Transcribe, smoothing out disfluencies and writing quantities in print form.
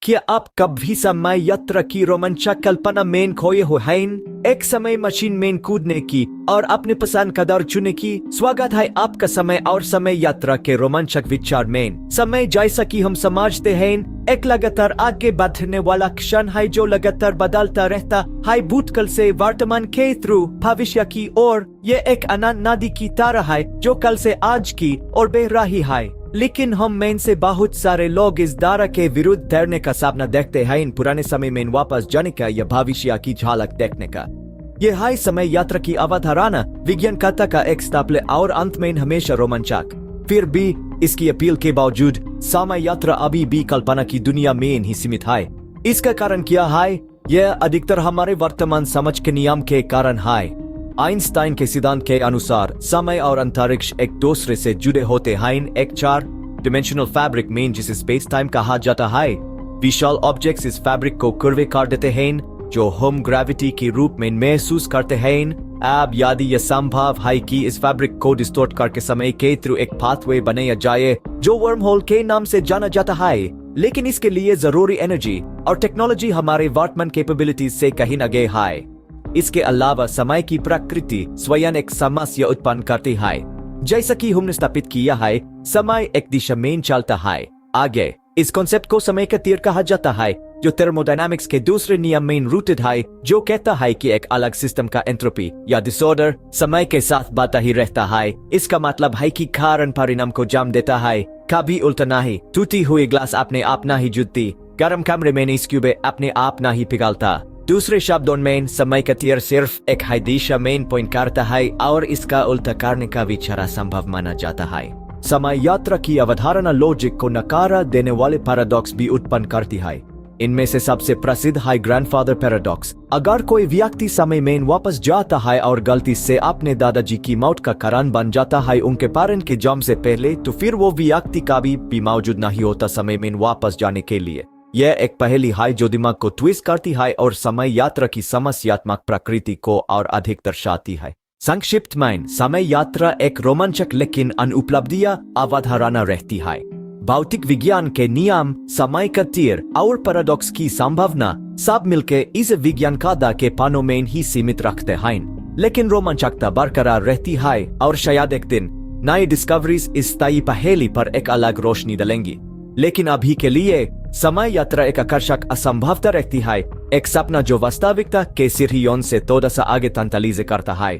क्या आप कभी समय यात्रा की रोमांचक कल्पना में खोए हुए हैं? एक समय मशीन में कूदने की और अपने पसंद का दौर चुनने की। स्वागत है आपका समय और समय यात्रा के रोमांचक विचार में। समय जैसा कि हम समझते हैं एक लगातार आगे बढ़ने वाला क्षण है जो लगातार बदलता रहता है, भूतकाल से वर्तमान के थ्रू भविष्य की ओर। ये एक अनंत नदी की तरह है जो कल से आज की ओर बह रही है, लेकिन हम में से बहुत सारे लोग इस धारा के विरुद्ध तैरने का सपना देखते हैं, इन पुराने समय में वापस जाने का या भविष्य की झलक देखने का। यह है समय यात्रा की अवधारणा, विज्ञान कथा का एक स्टेप और अंत में हमेशा रोमांचक। फिर भी इसकी अपील के बावजूद समय यात्रा अभी भी कल्पना की दुनिया में ही सीमित है। इसका कारण क्या है? यह अधिकतर हमारे वर्तमान समझ के नियम के कारण है। आइंस्टाइन के सिद्धांत के अनुसार समय और अंतरिक्ष एक दूसरे से जुड़े होते हैं। एक 4 डिमेंशनल फैब्रिक में जिसे स्पेस टाइम कहा जाता है, विशाल ऑब्जेक्ट्स इस फैब्रिक को कर्वे कर देते हैं जो हम ग्रेविटी के रूप में महसूस करते हैं। अब यदि यह संभव है कि इस फैब्रिक को डिस्टॉर्ट करके समय के थ्रू एक पाथवे बनाया जाए जो वर्म होल के नाम से जाना जाता है, लेकिन इसके लिए जरूरी एनर्जी और टेक्नोलॉजी हमारे वर्तमान कैपेबिलिटीज से कहीं आगे है। इसके अलावा समय की प्रकृति स्वयं एक समस्या उत्पन्न करती है। जैसा कि हमने स्थापित किया है, समय एक दिशा में चलता है आगे। इस कॉन्सेप्ट को समय का तीर कहा जाता है जो थर्मोडायनामिक्स के दूसरे नियम में रूटेड है, जो कहता है कि एक अलग सिस्टम का एंट्रोपी या डिसऑर्डर समय के साथ बढ़ता ही रहता है। इसका मतलब है कि कारण परिणाम को जन्म देता है, कभी उल्टा नहीं। टूटी हुई ग्लास अपने आप नहीं जुटती, गर्म कमरे में इस क्यूब अपने आप नहीं पिघलता। दूसरे शब्दों में समय का तीर सिर्फ एक ही दिशा में पॉइंट करता है और इसका उल्टा करने का विचार असंभव माना जाता है। समय यात्रा की अवधारणा लॉजिक को नकारा देने वाले पैराडॉक्स भी उत्पन्न करती है। इनमें से सबसे प्रसिद्ध है ग्रैंडफादर पैराडॉक्स। अगर कोई व्यक्ति समय में वापस जाता है और गलती से अपने दादाजी की मौत का कारण बन जाता है उनके पेरेंट के जन्म से पहले, तो फिर वो व्यक्ति कभी भी मौजूद नहीं होता समय में वापस जाने के लिए। यह एक पहेली है जो दिमाग को ट्विस्ट करती है और समय यात्रा की समस्यात्मक प्रकृति को और अधिक दर्शाती है। संक्षिप्त में, समय यात्रा एक रोमांचक लेकिन अनुपलब्धीय अवधारणा रहती है। भौतिक विज्ञान के नियम, समय का तीर और पैराडॉक्स की संभावना सब मिलकर इस विज्ञान कथा के पन्नों में ही सीमित रखते हैं, लेकिन रोमांचकता बरकरार रहती है और शायद एक दिन नई डिस्कवरीज इस स्थायी पहेली पर एक अलग रोशनी डालेंगी। लेकिन अभी के लिए समय यात्रा एक आकर्षक असंभवता रहती है, एक सपना जो वास्तविकता के सीढ़ियों से थोड़ा सा आगे तंतलीजे करता है।